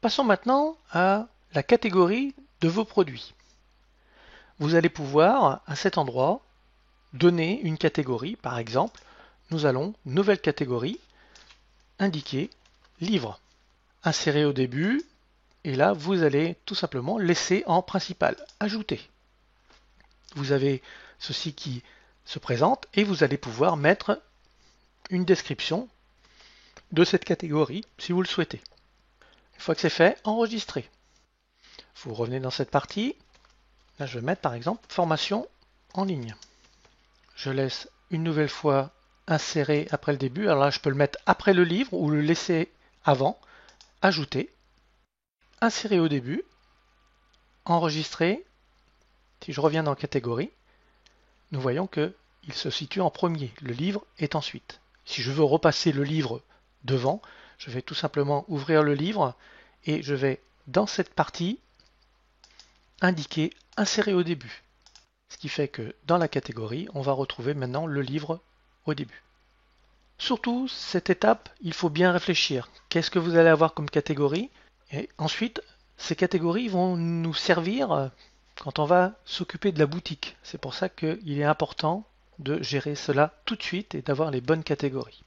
Passons maintenant à la catégorie de vos produits. Vous allez pouvoir, à cet endroit, donner une catégorie. Par exemple, nous allons, nouvelle catégorie, indiquer livre. Insérer au début, et là, vous allez tout simplement laisser en principal, ajouter. Vous avez ceci qui se présente et vous allez pouvoir mettre une description de cette catégorie si vous le souhaitez. Une fois que c'est fait, enregistrez. Vous revenez dans cette partie. Là, je vais mettre par exemple formation en ligne. Je laisse une nouvelle fois insérer après le début. Alors là, je peux le mettre après le livre ou le laisser avant. Ajouter. Insérer au début. Enregistrer. Si je reviens dans catégorie, nous voyons qu'il se situe en premier. Le livre est ensuite. Si je veux repasser le livre devant, je vais tout simplement ouvrir le livre et je vais dans cette partie indiquer insérer au début. Ce qui fait que dans la catégorie, on va retrouver maintenant le livre au début. Surtout, cette étape, il faut bien réfléchir. Qu'est-ce que vous allez avoir comme catégorie? Et ensuite, ces catégories vont nous servir quand on va s'occuper de la boutique. C'est pour ça qu'il est important de gérer cela tout de suite et d'avoir les bonnes catégories.